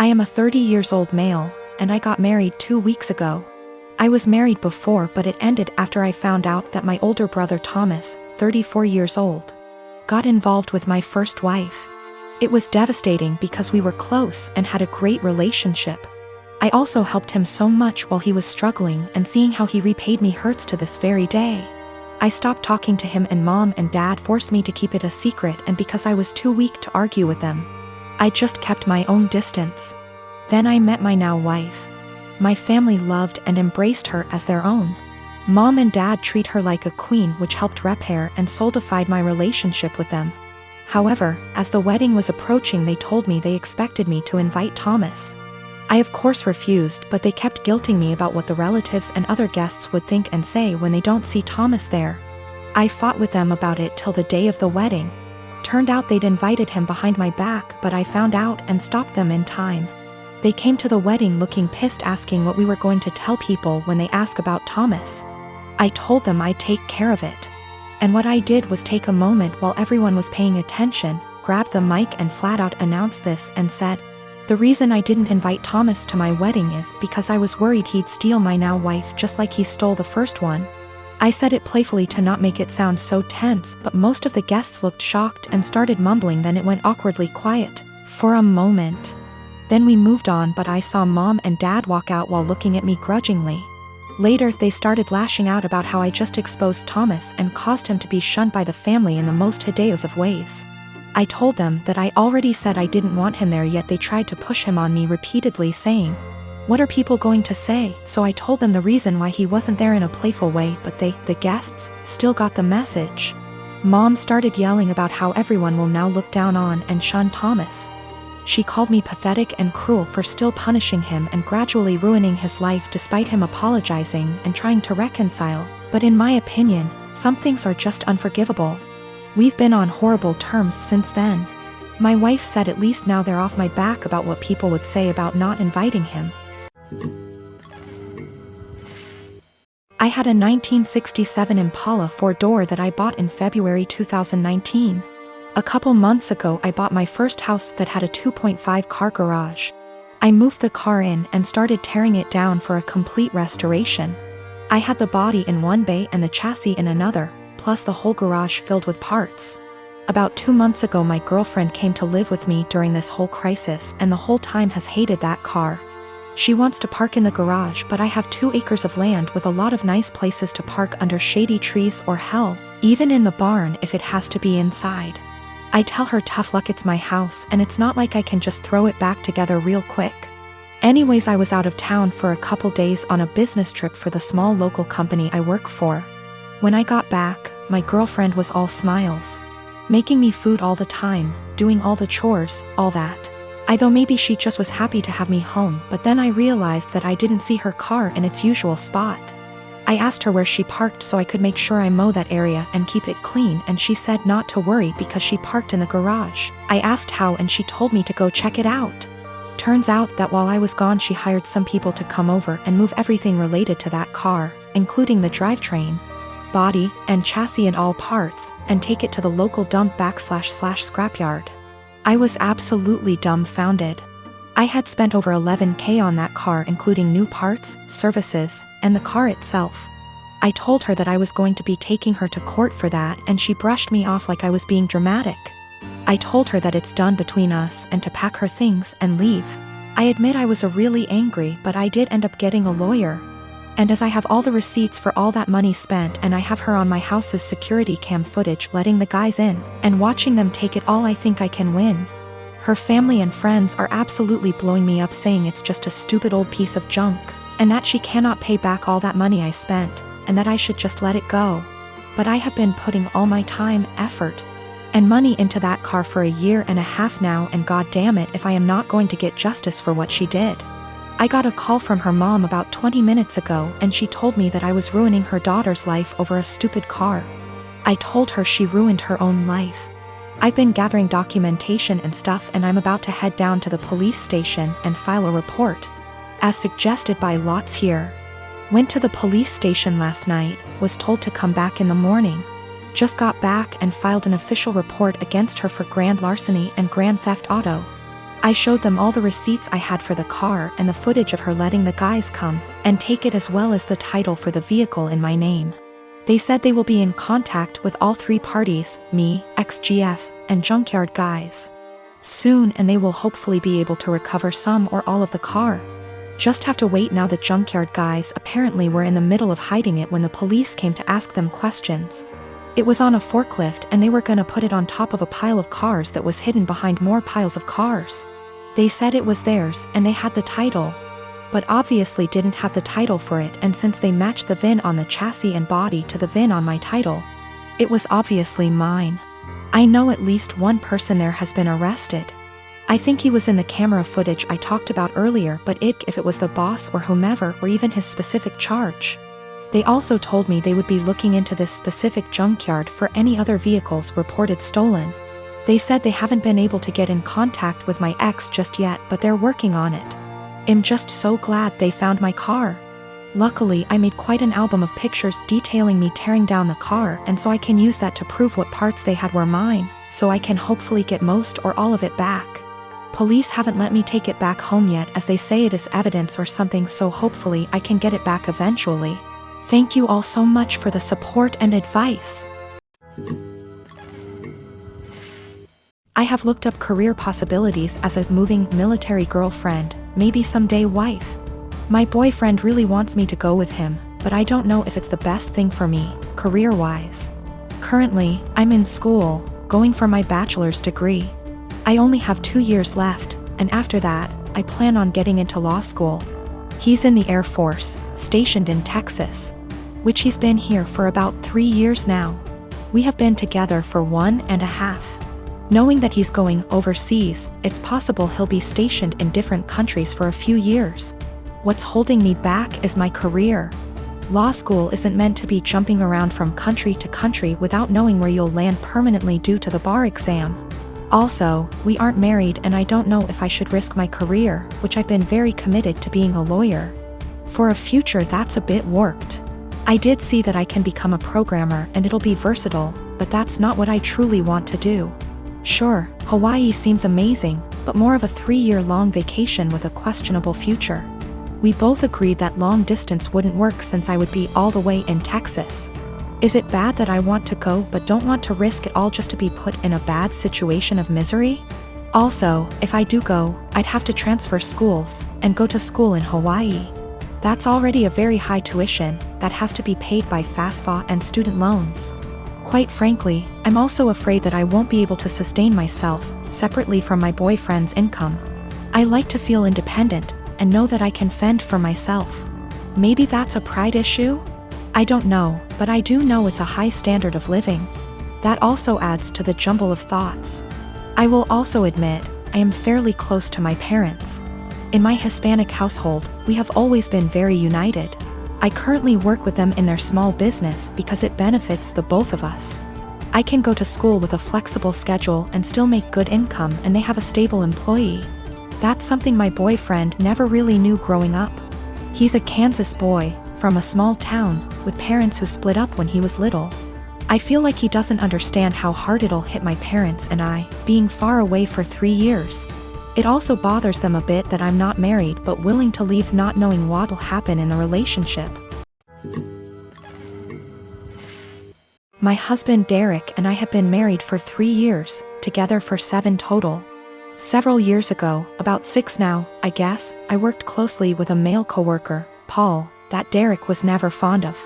I am a 30 years old male, and I got married 2 weeks ago. I was married before, but it ended after I found out that my older brother Thomas, 34 years old, got involved with my first wife. It was devastating because we were close and had a great relationship. I also helped him so much while he was struggling, and seeing how he repaid me hurts to this very day. I stopped talking to him, and Mom and Dad forced me to keep it a secret, and because I was too weak to argue with them, I just kept my own distance. Then I met my now wife. My family loved and embraced her as their own. Mom and Dad treat her like a queen, which helped repair and solidified my relationship with them. However, as the wedding was approaching, they told me they expected me to invite Thomas. I of course refused, but they kept guilting me about what the relatives and other guests would think and say when they don't see Thomas there. I fought with them about it till the day of the wedding. Turned out they'd invited him behind my back, but I found out and stopped them in time. They came to the wedding looking pissed, asking what we were going to tell people when they ask about Thomas. I told them I'd take care of it. And what I did was take a moment while everyone was paying attention, grabbed the mic and flat out announced this and said, "The reason I didn't invite Thomas to my wedding is because I was worried he'd steal my now wife just like he stole the first one." I said it playfully to not make it sound so tense, but most of the guests looked shocked and started mumbling. Then it went awkwardly quiet for a moment. Then we moved on, but I saw Mom and Dad walk out while looking at me grudgingly. Later they started lashing out about how I just exposed Thomas and caused him to be shunned by the family in the most hideous of ways. I told them that I already said I didn't want him there, yet they tried to push him on me repeatedly, saying, "What are people going to say?" So I told them the reason why he wasn't there in a playful way, but they, the guests, still got the message. Mom started yelling about how everyone will now look down on and shun Thomas. She called me pathetic and cruel for still punishing him and gradually ruining his life despite him apologizing and trying to reconcile. But in my opinion, some things are just unforgivable. We've been on horrible terms since then. My wife said at least now they're off my back about what people would say about not inviting him. I had a 1967 Impala 4-door that I bought in February 2019. A couple months ago I bought my first house that had a 2.5 car garage. I moved the car in and started tearing it down for a complete restoration. I had the body in one bay and the chassis in another, plus the whole garage filled with parts. About 2 months ago my girlfriend came to live with me during this whole crisis, and the whole time has hated that car. She wants to park in the garage, but I have 2 acres of land with a lot of nice places to park under shady trees, or hell, even in the barn if it has to be inside. I tell her tough luck, it's my house and it's not like I can just throw it back together real quick. Anyways, I was out of town for a couple days on a business trip for the small local company I work for. When I got back, my girlfriend was all smiles. Making me food all the time, doing all the chores, all that. I thought maybe she just was happy to have me home, but then I realized that I didn't see her car in its usual spot. I asked her where she parked so I could make sure I mow that area and keep it clean, and she said not to worry because she parked in the garage. I asked how, and she told me to go check it out. Turns out that while I was gone she hired some people to come over and move everything related to that car, including the drivetrain, body, and chassis and all parts, and take it to the local dump / scrapyard. I was absolutely dumbfounded. I had spent over $11,000 on that car, including new parts, services, and the car itself. I told her that I was going to be taking her to court for that, and she brushed me off like I was being dramatic. I told her that it's done between us and to pack her things and leave. I admit I was really angry, but I did end up getting a lawyer. And as I have all the receipts for all that money spent, and I have her on my house's security cam footage letting the guys in and watching them take it all, I think I can win. Her family and friends are absolutely blowing me up, saying it's just a stupid old piece of junk, and that she cannot pay back all that money I spent, and that I should just let it go. But I have been putting all my time, effort, and money into that car for a year and a half now, and god damn it if I am not going to get justice for what she did. I got a call from her mom about 20 minutes ago, and she told me that I was ruining her daughter's life over a stupid car. I told her she ruined her own life. I've been gathering documentation and stuff, and I'm about to head down to the police station and file a report, as suggested by lots here. Went to the police station last night, was told to come back in the morning. Just got back and filed an official report against her for grand larceny and grand theft auto. I showed them all the receipts I had for the car and the footage of her letting the guys come and take it, as well as the title for the vehicle in my name. They said they will be in contact with all three parties, me, XGF, and junkyard guys, soon, and they will hopefully be able to recover some or all of the car. Just have to wait now. The junkyard guys apparently were in the middle of hiding it when the police came to ask them questions. It was on a forklift and they were gonna put it on top of a pile of cars that was hidden behind more piles of cars. They said it was theirs and they had the title, but obviously didn't have the title for it, and since they matched the VIN on the chassis and body to the VIN on my title, it was obviously mine. I know at least one person there has been arrested. I think he was in the camera footage I talked about earlier, but if it was the boss or whomever, or even his specific charge. They also told me they would be looking into this specific junkyard for any other vehicles reported stolen. They said they haven't been able to get in contact with my ex just yet, but they're working on it. I'm just so glad they found my car. Luckily, I made quite an album of pictures detailing me tearing down the car, and so I can use that to prove what parts they had were mine, so I can hopefully get most or all of it back. Police haven't let me take it back home yet, as they say it is evidence or something, so hopefully I can get it back eventually. Thank you all so much for the support and advice. I have looked up career possibilities as a moving military girlfriend, maybe someday wife. My boyfriend really wants me to go with him, but I don't know if it's the best thing for me, career-wise. Currently, I'm in school, going for my bachelor's degree. I only have 2 years left, and after that, I plan on getting into law school. He's in the Air Force, stationed in Texas, which he's been here for about 3 years now. We have been together for 1.5. Knowing that he's going overseas, it's possible he'll be stationed in different countries for a few years. What's holding me back is my career. Law school isn't meant to be jumping around from country to country without knowing where you'll land permanently due to the bar exam. Also, we aren't married and I don't know if I should risk my career, which I've been very committed to being a lawyer, for a future that's a bit warped. I did see that I can become a programmer and it'll be versatile, but that's not what I truly want to do. Sure, Hawaii seems amazing, but more of a 3-year-long vacation with a questionable future. We both agreed that long distance wouldn't work since I would be all the way in Texas. Is it bad that I want to go but don't want to risk it all just to be put in a bad situation of misery? Also, if I do go, I'd have to transfer schools and go to school in Hawaii. That's already a very high tuition that has to be paid by FAFSA and student loans. Quite frankly, I'm also afraid that I won't be able to sustain myself separately from my boyfriend's income. I like to feel independent and know that I can fend for myself. Maybe that's a pride issue? I don't know, but I do know it's a high standard of living. That also adds to the jumble of thoughts. I will also admit, I am fairly close to my parents. In my Hispanic household, we have always been very united. I currently work with them in their small business because it benefits the both of us. I can go to school with a flexible schedule and still make good income, and they have a stable employee. That's something my boyfriend never really knew growing up. He's a Kansas boy, from a small town, with parents who split up when he was little. I feel like he doesn't understand how hard it'll hit my parents and I, being far away for 3 years. It also bothers them a bit that I'm not married but willing to leave, not knowing what'll happen in the relationship. My husband Derek and I have been married for 3 years, together for 7 total. Several years ago, about 6 now, I guess, I worked closely with a male coworker, Paul, that Derek was never fond of.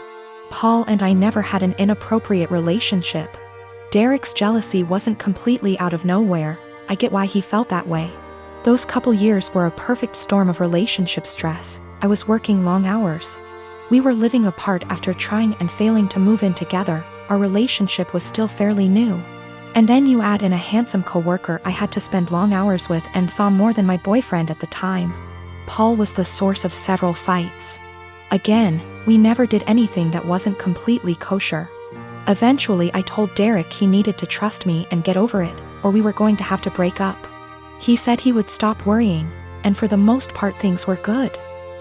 Paul and I never had an inappropriate relationship. Derek's jealousy wasn't completely out of nowhere. I get why he felt that way. Those couple years were a perfect storm of relationship stress. I was working long hours. We were living apart after trying and failing to move in together. Our relationship was still fairly new. And then you add in a handsome coworker I had to spend long hours with and saw more than my boyfriend at the time. Paul was the source of several fights. Again, we never did anything that wasn't completely kosher. Eventually I told Derek he needed to trust me and get over it, or we were going to have to break up. He said he would stop worrying, and for the most part things were good.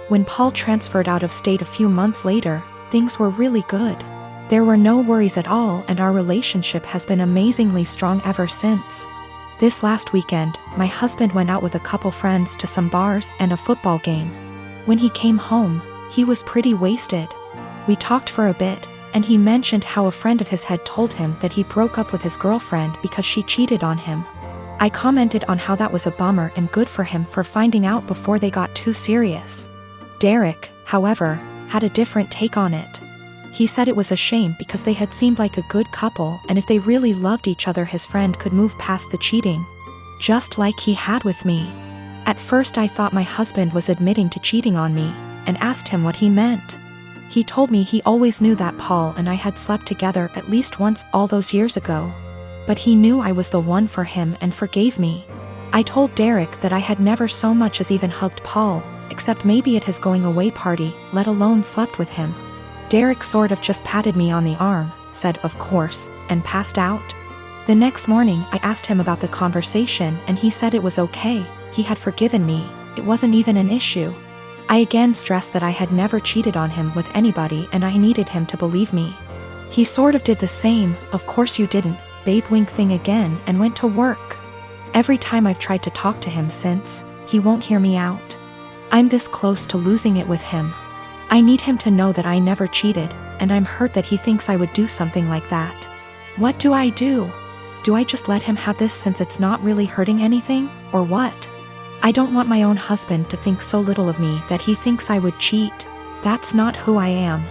When Paul transferred out of state a few months later, things were really good. There were no worries at all, and our relationship has been amazingly strong ever since. This last weekend, my husband went out with a couple friends to some bars and a football game. When he came home, he was pretty wasted. We talked for a bit, and he mentioned how a friend of his had told him that he broke up with his girlfriend because she cheated on him. I commented on how that was a bummer and good for him for finding out before they got too serious. Derek, however, had a different take on it. He said it was a shame because they had seemed like a good couple, and if they really loved each other, his friend could move past the cheating. Just like he had with me. At first I thought my husband was admitting to cheating on me, and asked him what he meant. He told me he always knew that Paul and I had slept together at least once all those years ago. But he knew I was the one for him and forgave me. I told Derek that I had never so much as even hugged Paul, except maybe at his going away party, let alone slept with him. Derek sort of just patted me on the arm, said of course, and passed out. The next morning I asked him about the conversation and he said it was okay, he had forgiven me, it wasn't even an issue. I again stressed that I had never cheated on him with anybody and I needed him to believe me. He sort of did the same, of course you didn't, babe wink thing again, and went to work. Every time I've tried to talk to him since, he won't hear me out. I'm this close to losing it with him. I need him to know that I never cheated, and I'm hurt that he thinks I would do something like that. What do I do? Do I just let him have this since it's not really hurting anything, or what? I don't want my own husband to think so little of me that he thinks I would cheat. That's not who I am.